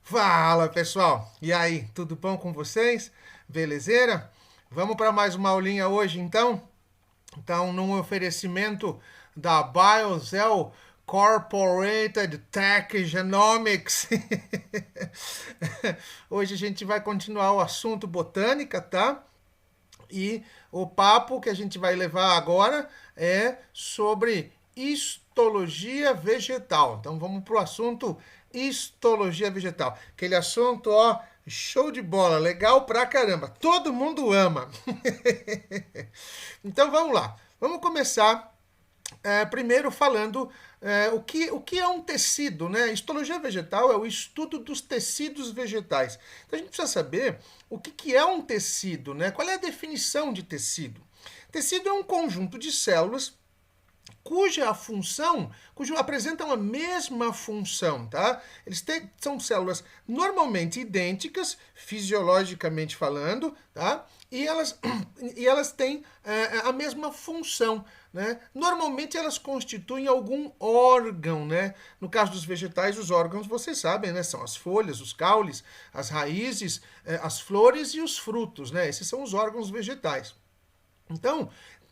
Fala, pessoal! E aí, tudo bom com vocês? Belezeira? Vamos para mais uma aulinha hoje, então? Então, num oferecimento da BioCell Corporated Tech Genomics. Hoje a gente vai continuar o assunto botânica, tá? E o papo que a gente vai levar agora é sobre histologia vegetal. Então vamos para o assunto histologia vegetal. Aquele assunto, ó, show de bola, legal pra caramba. Todo mundo ama. Então vamos lá. Vamos começar primeiro falando o que é um tecido, né? Histologia vegetal é o estudo dos tecidos vegetais. Então a gente precisa saber o que é um tecido, né? Qual é a definição de tecido? Tecido é um conjunto de células cujo apresentam a mesma função, tá? São células normalmente idênticas, fisiologicamente falando, tá? E elas têm a mesma função, né? Normalmente elas constituem algum órgão, né? No caso dos vegetais, os órgãos, vocês sabem, né? São as folhas, os caules, as raízes, as flores e os frutos, né? Esses são os órgãos vegetais. Então,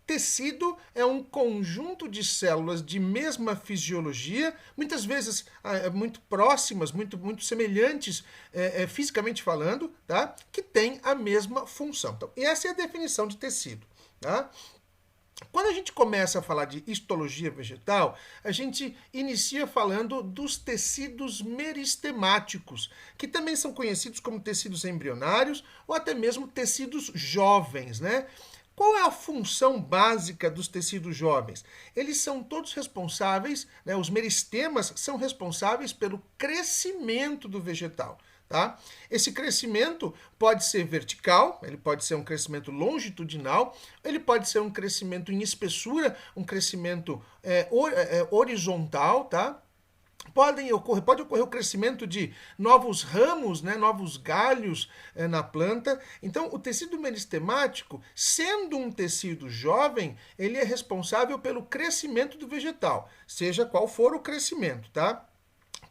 tecido é um conjunto de células de mesma fisiologia, muitas vezes muito próximas, muito semelhantes fisicamente falando, tá? Que tem a mesma função. Então, essa é a definição de tecido. Tá? Quando a gente começa a falar de histologia vegetal, a gente inicia falando dos tecidos meristemáticos, que também são conhecidos como tecidos embrionários ou até mesmo tecidos jovens, né? Qual é a função básica dos tecidos jovens? Eles são todos responsáveis, né, os meristemas são responsáveis pelo crescimento do vegetal. Tá? Esse crescimento pode ser vertical, ele pode ser um crescimento longitudinal, ele pode ser um crescimento em espessura, um crescimento horizontal, tá? Pode ocorrer o crescimento de novos ramos, né, novos galhos na planta. Então, o tecido meristemático, sendo um tecido jovem, ele é responsável pelo crescimento do vegetal, seja qual for o crescimento, tá?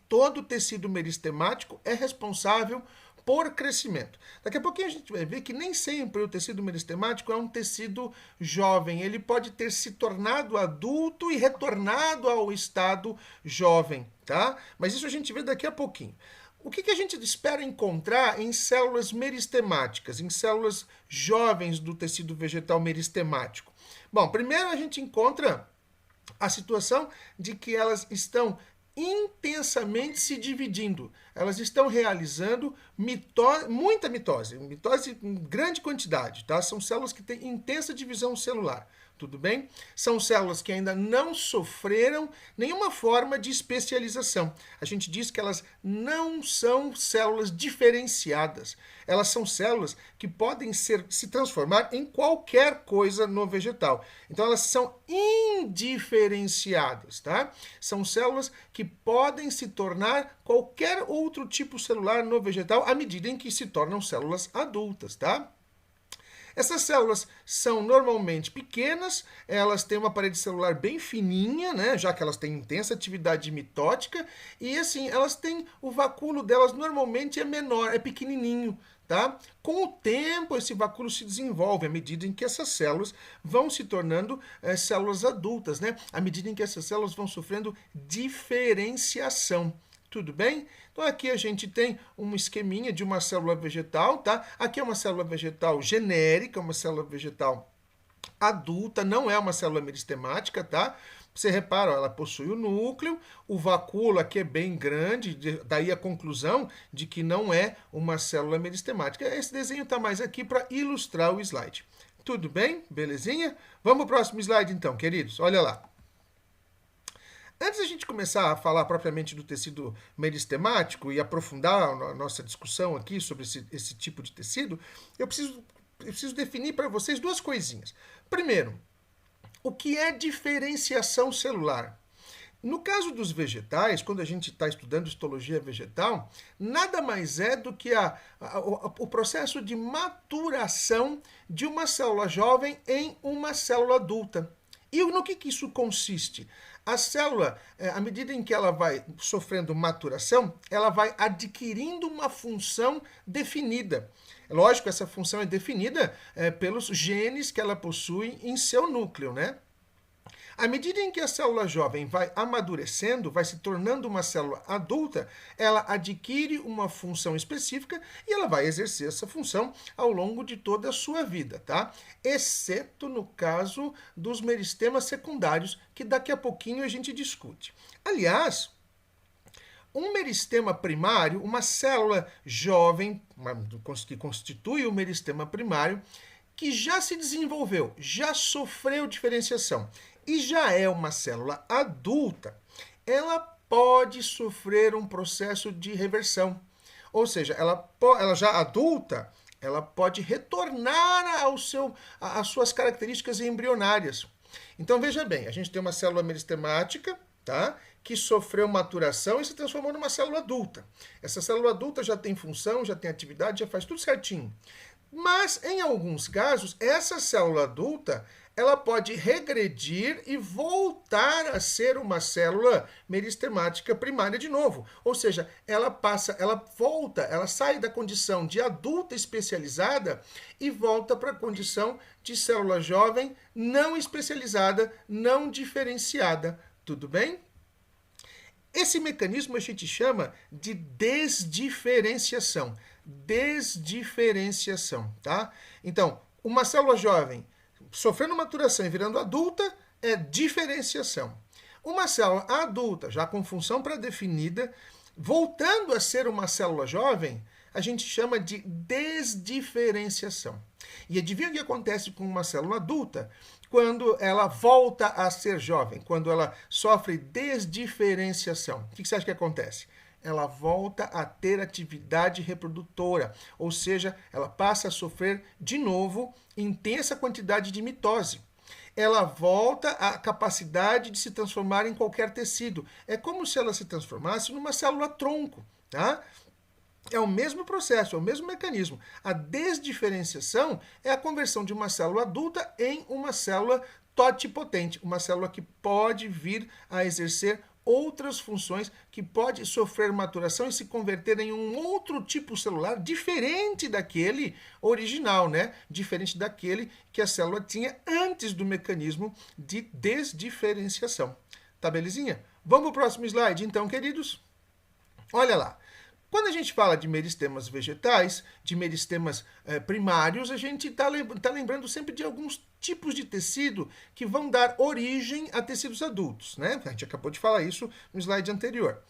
Todo tecido meristemático é responsável por crescimento. Daqui a pouquinho a gente vai ver que nem sempre o tecido meristemático é um tecido jovem. Ele pode ter se tornado adulto e retornado ao estado jovem, tá? Mas isso a gente vê daqui a pouquinho. O que a gente espera encontrar em células meristemáticas, em células jovens do tecido vegetal meristemático? Bom, primeiro a gente encontra a situação de que elas estão intensamente se dividindo. Elas estão realizando muita mitose em grande quantidade, tá? São células que têm intensa divisão celular. Tudo bem? São células que ainda não sofreram nenhuma forma de especialização. A gente diz que elas não são células diferenciadas. Elas são células que podem se transformar em qualquer coisa no vegetal. Então elas são indiferenciadas, tá? São células que podem se tornar qualquer outro tipo celular no vegetal à medida em que se tornam células adultas, tá? Essas células são normalmente pequenas, elas têm uma parede celular bem fininha, né, já que elas têm intensa atividade mitótica, e assim, elas têm o vacúolo delas normalmente é menor, é pequenininho, tá? Com o tempo, esse vacúolo se desenvolve à medida em que essas células vão se tornando células adultas, né? À medida em que essas células vão sofrendo diferenciação. Tudo bem? Então aqui a gente tem um esqueminha de uma célula vegetal, tá? Aqui é uma célula vegetal genérica, uma célula vegetal adulta, não é uma célula meristemática, tá? Você repara, ó, ela possui o núcleo, o vacúolo aqui é bem grande, daí a conclusão de que não é uma célula meristemática. Esse desenho está mais aqui para ilustrar o slide. Tudo bem? Belezinha? Vamos para o próximo slide então, queridos. Olha lá. Antes da gente começar a falar propriamente do tecido meristemático e aprofundar a nossa discussão aqui sobre esse tipo de tecido, eu preciso definir para vocês duas coisinhas. Primeiro, o que é diferenciação celular? No caso dos vegetais, quando a gente está estudando histologia vegetal, nada mais é do que o processo de maturação de uma célula jovem em uma célula adulta. E no que isso consiste? A célula, à medida em que ela vai sofrendo maturação, ela vai adquirindo uma função definida. Lógico, essa função é definida pelos genes que ela possui em seu núcleo, né? À medida em que a célula jovem vai amadurecendo, vai se tornando uma célula adulta, ela adquire uma função específica e ela vai exercer essa função ao longo de toda a sua vida, tá? Exceto no caso dos meristemas secundários, que daqui a pouquinho a gente discute. Aliás, um meristema primário, uma célula jovem, que constitui o meristema primário, que já se desenvolveu, já sofreu diferenciação e já é uma célula adulta, ela pode sofrer um processo de reversão. Ou seja, ela já adulta, ela pode retornar às suas características embrionárias. Então, veja bem, a gente tem uma célula meristemática, tá? Que sofreu maturação e se transformou numa célula adulta. Essa célula adulta já tem função, já tem atividade, já faz tudo certinho. Mas, em alguns casos, essa célula adulta, ela pode regredir e voltar a ser uma célula meristemática primária de novo. Ou seja, ela sai da condição de adulta especializada e volta para a condição de célula jovem não especializada, não diferenciada. Tudo bem? Esse mecanismo a gente chama de desdiferenciação. Desdiferenciação, tá? Então, uma célula jovem sofrendo maturação e virando adulta é diferenciação. Uma célula adulta, já com função pré-definida, voltando a ser uma célula jovem, a gente chama de desdiferenciação. E adivinha o que acontece com uma célula adulta quando ela volta a ser jovem, quando ela sofre desdiferenciação? O que você acha que acontece? Ela volta a ter atividade reprodutora, ou seja, ela passa a sofrer de novo intensa quantidade de mitose. Ela volta à capacidade de se transformar em qualquer tecido. É como se ela se transformasse numa célula tronco, tá? É o mesmo processo, é o mesmo mecanismo. A desdiferenciação é a conversão de uma célula adulta em uma célula totipotente, uma célula que pode vir a exercer outras funções, que pode sofrer maturação e se converter em um outro tipo celular diferente daquele original, né? Diferente daquele que a célula tinha antes do mecanismo de desdiferenciação. Tá belezinha? Vamos para o próximo slide, então, queridos? Olha lá. Quando a gente fala de meristemas vegetais, de meristemas primários, a gente está lembrando sempre de alguns tipos de tecido que vão dar origem a tecidos adultos, né? A gente acabou de falar isso no slide anterior.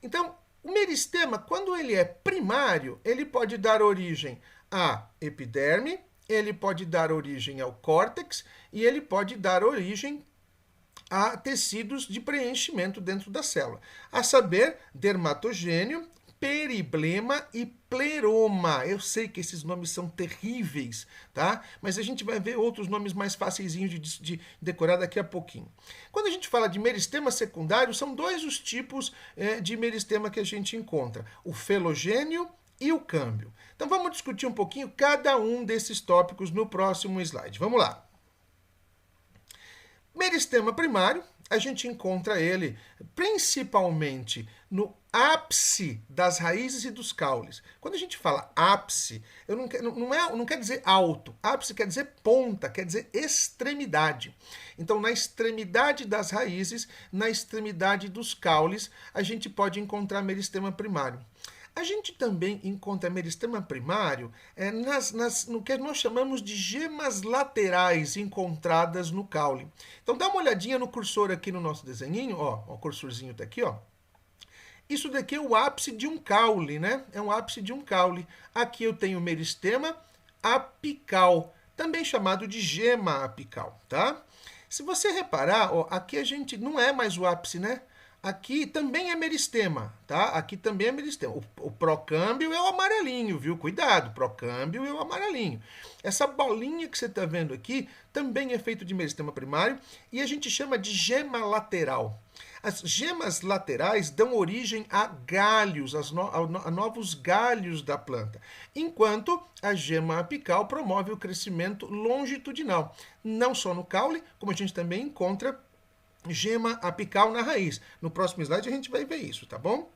Então, o meristema, quando ele é primário, ele pode dar origem à epiderme, ele pode dar origem ao córtex e ele pode dar origem a tecidos de preenchimento dentro da célula, a saber, dermatogênio, periblema e pleroma. Eu sei que esses nomes são terríveis, tá? Mas a gente vai ver outros nomes mais facilzinhos de decorar daqui a pouquinho. Quando a gente fala de meristema secundário, são dois os tipos de meristema que a gente encontra: o felogênio e o câmbio. Então vamos discutir um pouquinho cada um desses tópicos no próximo slide. Vamos lá. Meristema primário, a gente encontra ele principalmente no ápice das raízes e dos caules. Quando a gente fala ápice, não quer dizer alto. Ápice quer dizer ponta, quer dizer extremidade. Então, na extremidade das raízes, na extremidade dos caules, a gente pode encontrar meristema primário. A gente também encontra meristema primário no que nós chamamos de gemas laterais encontradas no caule. Então dá uma olhadinha no cursor aqui no nosso desenhinho, ó, o cursorzinho está aqui, ó. Isso daqui é o ápice de um caule, né? É um ápice de um caule. Aqui eu tenho o meristema apical, também chamado de gema apical, tá? Se você reparar, ó, aqui a gente não é mais o ápice, né? Aqui também é meristema, tá? Aqui também é meristema. O procâmbio é o amarelinho, viu? Cuidado, procâmbio é o amarelinho. Essa bolinha que você está vendo aqui também é feito de meristema primário e a gente chama de gema lateral. As gemas laterais dão origem a galhos, a novos galhos da planta, enquanto a gema apical promove o crescimento longitudinal, não só no caule, como a gente também encontra gema apical na raiz. No próximo slide a gente vai ver isso, tá bom?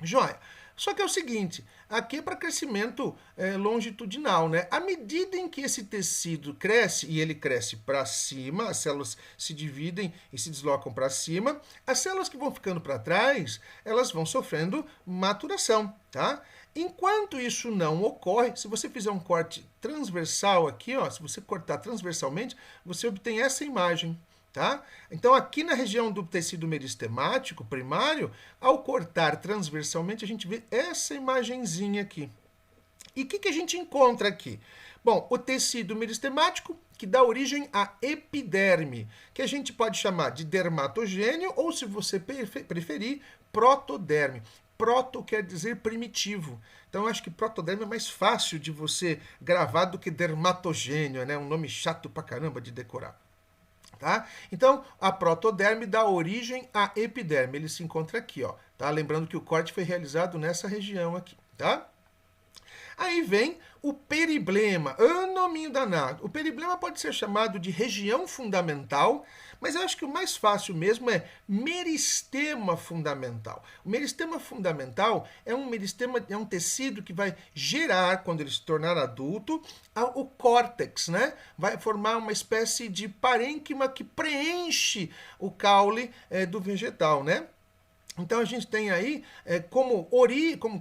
Joia. Só que é o seguinte, aqui é para crescimento longitudinal, né? À medida em que esse tecido cresce, e ele cresce para cima, as células se dividem e se deslocam para cima, as células que vão ficando para trás, elas vão sofrendo maturação, tá? Enquanto isso não ocorre, se você fizer um corte transversal aqui, ó, se você cortar transversalmente, você obtém essa imagem. Tá? Então, aqui na região do tecido meristemático primário, ao cortar transversalmente, a gente vê essa imagenzinha aqui. E o que a gente encontra aqui? Bom, o tecido meristemático que dá origem à epiderme, que a gente pode chamar de dermatogênio ou, se você preferir, protoderme. Proto quer dizer primitivo. Então, eu acho que protoderme é mais fácil de você gravar do que dermatogênio, né? Um nome chato pra caramba de decorar. Tá? Então, a protoderme dá origem à epiderme. Ele se encontra aqui, ó, tá? Lembrando que o corte foi realizado nessa região aqui, tá? Aí vem o periblema, nominho danado. O periblema pode ser chamado de região fundamental, mas eu acho que o mais fácil mesmo é meristema fundamental. O meristema fundamental é um tecido que vai gerar, quando ele se tornar adulto, o córtex, né? Vai formar uma espécie de parênquima que preenche o caule do vegetal, né? Então, a gente tem aí, como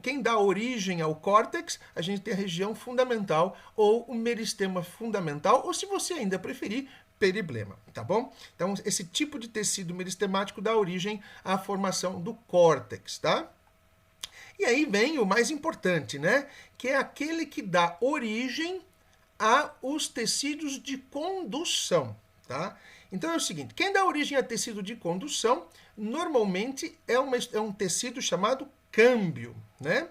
quem dá origem ao córtex, a gente tem a região fundamental, ou o meristema fundamental, ou, se você ainda preferir, periblema, tá bom? Então, esse tipo de tecido meristemático dá origem à formação do córtex, tá? E aí vem o mais importante, né? Que é aquele que dá origem aos tecidos de condução, tá? Então é o seguinte, quem dá origem a tecido de condução, normalmente é um tecido chamado câmbio, né?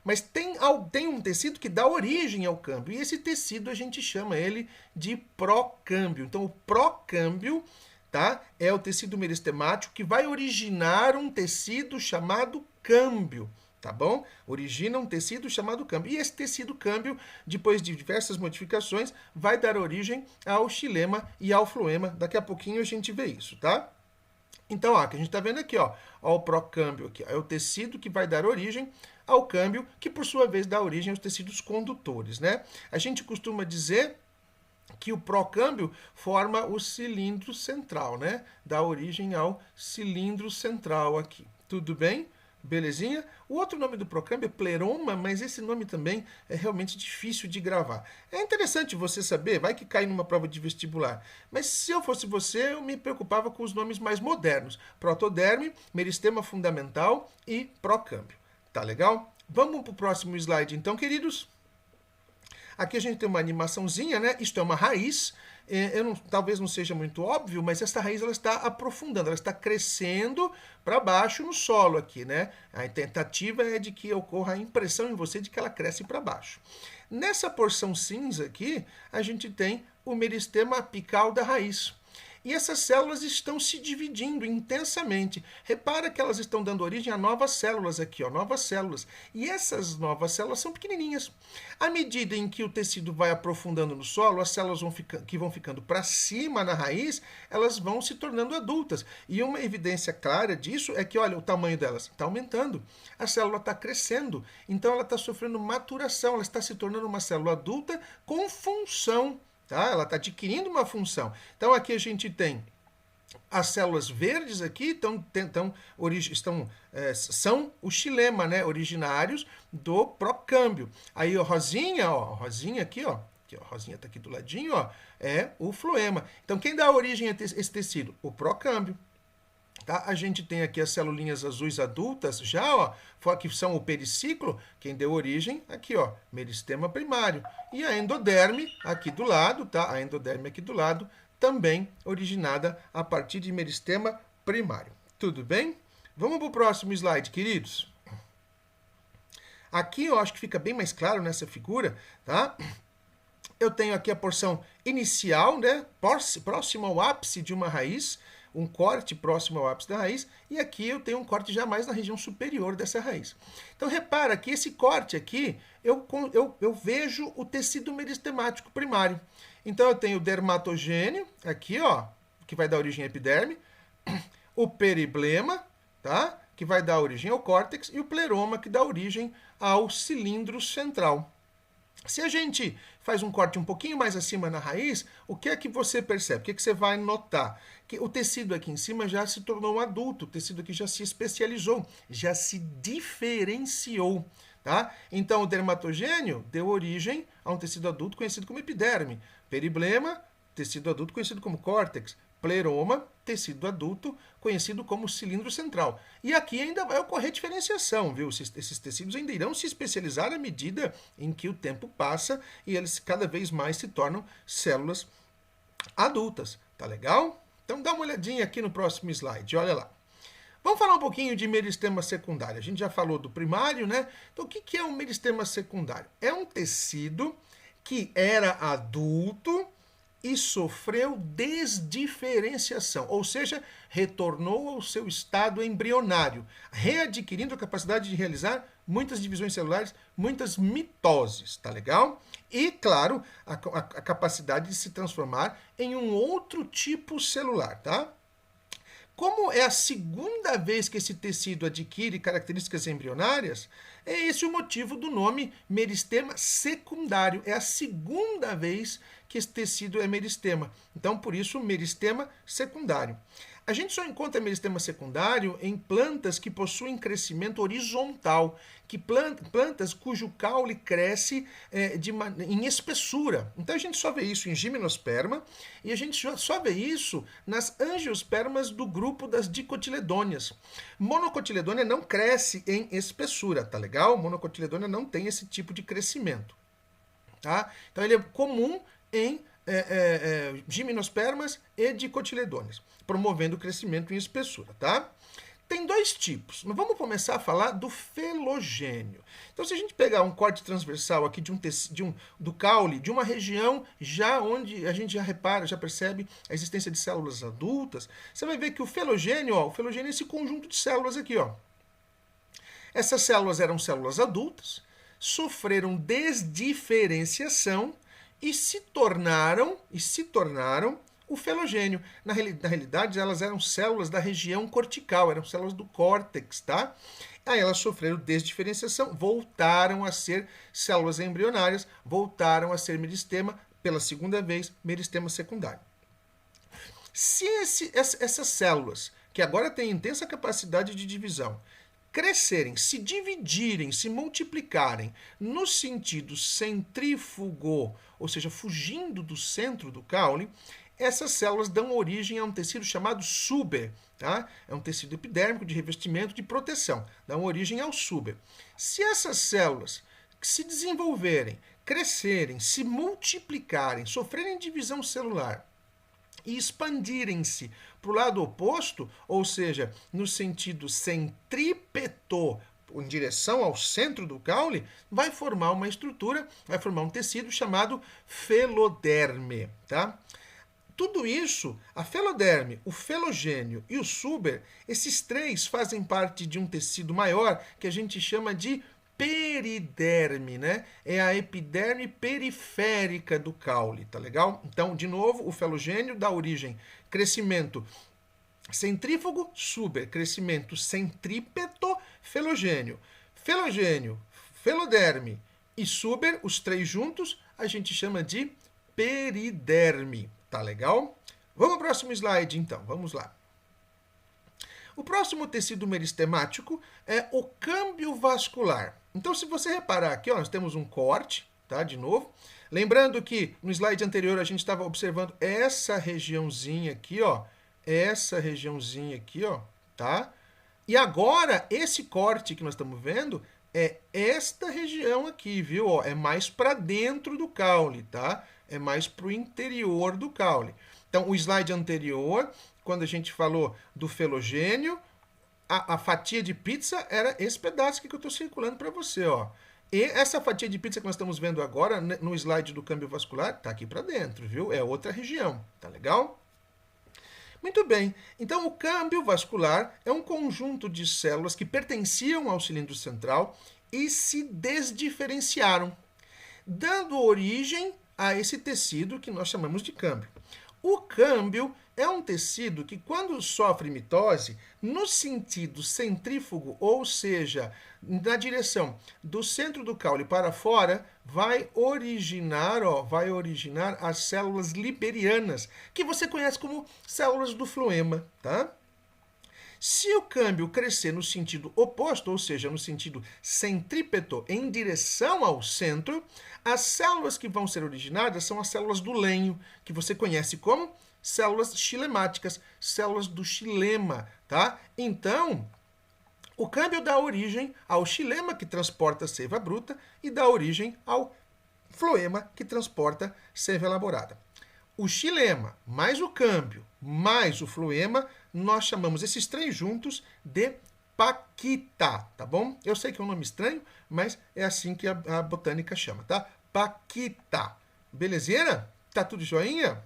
Mas tem um tecido que dá origem ao câmbio, e esse tecido a gente chama ele de procâmbio. Então o procâmbio, tá, é o tecido meristemático que vai originar um tecido chamado câmbio. Tá bom? Origina um tecido chamado câmbio. E esse tecido câmbio, depois de diversas modificações, vai dar origem ao xilema e ao floema. Daqui a pouquinho a gente vê isso, tá? Então, ó, que a gente está vendo aqui, ó o procâmbio aqui, ó, é o tecido que vai dar origem ao câmbio, que por sua vez dá origem aos tecidos condutores, né? A gente costuma dizer que o procâmbio forma o cilindro central, né? Dá origem ao cilindro central aqui. Tudo bem? Belezinha? O outro nome do procâmbio é pleroma, mas esse nome também é realmente difícil de gravar. É interessante você saber, vai que cai numa prova de vestibular. Mas se eu fosse você, eu me preocupava com os nomes mais modernos. Protoderme, meristema fundamental e procâmbio. Tá legal? Vamos para o próximo slide então, queridos. Aqui a gente tem uma animaçãozinha, né? Isto é uma raiz. Talvez não seja muito óbvio, mas essa raiz ela está aprofundando, ela está crescendo para baixo no solo aqui, né? A tentativa é de que ocorra a impressão em você de que ela cresce para baixo. Nessa porção cinza aqui, a gente tem o meristema apical da raiz. E essas células estão se dividindo intensamente. Repara que elas estão dando origem a novas células aqui, ó, novas células. E essas novas células são pequenininhas. À medida em que o tecido vai aprofundando no solo, as células que vão ficando para cima na raiz, elas vão se tornando adultas. E uma evidência clara disso é que, olha, o tamanho delas está aumentando. A célula está crescendo. Então, ela está sofrendo maturação. Ela está se tornando uma célula adulta com função. Tá? Ela está adquirindo uma função. Então, aqui a gente tem as células verdes aqui, são o xilema, né? Originários do procâmbio. Aí, a rosinha, ó, a rosinha aqui, ó, a rosinha está aqui do ladinho, ó, é o floema. Então, quem dá origem a esse tecido? O procâmbio. Tá? A gente tem aqui as celulinhas azuis adultas, já, ó, que são o periciclo, quem deu origem, aqui, ó, meristema primário. E a endoderme, aqui do lado, tá? A endoderme aqui do lado, também originada a partir de meristema primário. Tudo bem? Vamos para o próximo slide, queridos. Aqui eu acho que fica bem mais claro nessa figura, tá? Eu tenho aqui a porção inicial, né? Próximo ao ápice de uma raiz, um corte próximo ao ápice da raiz, e aqui eu tenho um corte já mais na região superior dessa raiz. Então, repara que esse corte aqui, eu vejo o tecido meristemático primário. Então, eu tenho o dermatogênio, aqui, ó, que vai dar origem à epiderme, o periblema, tá? Que vai dar origem ao córtex, e o pleroma, que dá origem ao cilindro central. Se a gente faz um corte um pouquinho mais acima na raiz, o que é que você percebe? O que é que você vai notar? Que o tecido aqui em cima já se tornou um adulto, o tecido aqui já se especializou, já se diferenciou. Tá? Então, o dermatogênio deu origem a um tecido adulto conhecido como epiderme. Periblema, tecido adulto conhecido como córtex. Pleroma, tecido adulto conhecido como cilindro central. E aqui ainda vai ocorrer diferenciação, viu? Esses tecidos ainda irão se especializar à medida em que o tempo passa e eles cada vez mais se tornam células adultas. Tá legal? Então dá uma olhadinha aqui no próximo slide, olha lá. Vamos falar um pouquinho de meristema secundário. A gente já falou do primário, né? Então, o que é um meristema secundário? É um tecido que era adulto e sofreu desdiferenciação, ou seja, retornou ao seu estado embrionário, readquirindo a capacidade de realizar muitas divisões celulares, muitas mitoses, tá legal? E, claro, a capacidade de se transformar em um outro tipo celular, tá? Como é a segunda vez que esse tecido adquire características embrionárias, é esse o motivo do nome meristema secundário. É a segunda vez que esse tecido é meristema. Então, por isso, meristema secundário. A gente só encontra meristema secundário em plantas que possuem crescimento horizontal, que plantas cujo caule cresce em espessura. Então a gente só vê isso em gimnosperma e a gente só vê isso nas angiospermas do grupo das dicotiledôneas. Monocotiledônea não cresce em espessura, tá legal? Monocotiledônea não tem esse tipo de crescimento. Tá? Então ele é comum em gimnospermas e dicotiledôneas, promovendo o crescimento em espessura, tá? Tem dois tipos. Vamos começar a falar do felogênio. Então, se a gente pegar um corte transversal aqui do caule, de uma região já onde a gente já repara, já percebe a existência de células adultas, você vai ver que o felogênio é esse conjunto de células aqui, ó. Essas células eram células adultas, sofreram desdiferenciação e se tornaram o felogênio. Na realidade, elas eram células da região cortical, eram células do córtex, tá? Aí elas sofreram desdiferenciação, voltaram a ser células embrionárias, voltaram a ser meristema, pela segunda vez, meristema secundário. Se essas células, que agora têm intensa capacidade de divisão, crescerem, se dividirem, se multiplicarem no sentido centrífugo, ou seja, fugindo do centro do caule, essas células dão origem a um tecido chamado suber, tá? É um tecido epidérmico de revestimento de proteção, dão origem ao suber. Se essas células se desenvolverem, crescerem, se multiplicarem, sofrerem divisão celular e expandirem-se para o lado oposto, ou seja, no sentido centrípeto, em direção ao centro do caule, vai formar uma estrutura, vai formar um tecido chamado feloderme, tá? Tudo isso, a feloderme, o felogênio e o suber, esses três fazem parte de um tecido maior que a gente chama de periderme, né? É a epiderme periférica do caule, tá legal? Então, de novo, o felogênio dá origem, crescimento centrífugo, suber, crescimento centrípeto, felogênio. Felogênio, feloderme e suber, os três juntos, a gente chama de periderme, tá legal? Vamos ao próximo slide, então, vamos lá. O próximo tecido meristemático é o câmbio vascular. Então, se você reparar aqui, ó, nós temos um corte, tá? De novo. Lembrando que no slide anterior a gente estava observando essa regiãozinha aqui, ó. Essa regiãozinha aqui, ó, tá? E agora, esse corte que nós estamos vendo é esta região aqui, viu? Ó, é mais para dentro do caule, tá? É mais para o interior do caule. Então, o slide anterior, quando a gente falou do felogênio, a fatia de pizza era esse pedaço aqui que eu estou circulando para você, ó. E essa fatia de pizza que nós estamos vendo agora no slide do câmbio vascular, tá aqui para dentro, viu? É outra região, tá legal? Muito bem, então o câmbio vascular é um conjunto de células que pertenciam ao cilindro central e se desdiferenciaram, dando origem a esse tecido que nós chamamos de câmbio. O câmbio é um tecido que, quando sofre mitose, no sentido centrífugo, ou seja, na direção do centro do caule para fora, vai originar as células liberianas, que você conhece como células do floema, tá? Se o câmbio crescer no sentido oposto, ou seja, no sentido centrípeto, em direção ao centro, as células que vão ser originadas são as células do lenho, que você conhece como células xilemáticas, células do xilema, tá? Então, o câmbio dá origem ao xilema, que transporta seiva bruta, e dá origem ao floema, que transporta seiva elaborada. O xilema mais o câmbio mais o floema, nós chamamos esses três juntos de paquita, tá bom? Eu sei que é um nome estranho, mas é assim que a botânica chama, tá? Paquita. Belezeira? Tá tudo joinha?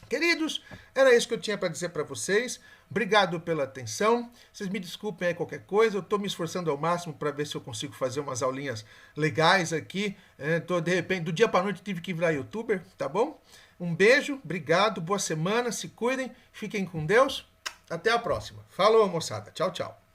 Queridos, era isso que eu tinha para dizer para vocês. Obrigado pela atenção. Vocês me desculpem aí qualquer coisa. Eu estou me esforçando ao máximo para ver se eu consigo fazer umas aulinhas legais aqui. De repente, do dia para noite tive que virar youtuber, tá bom? Um beijo, obrigado, boa semana, se cuidem, fiquem com Deus. Até a próxima. Falou, moçada. Tchau, tchau.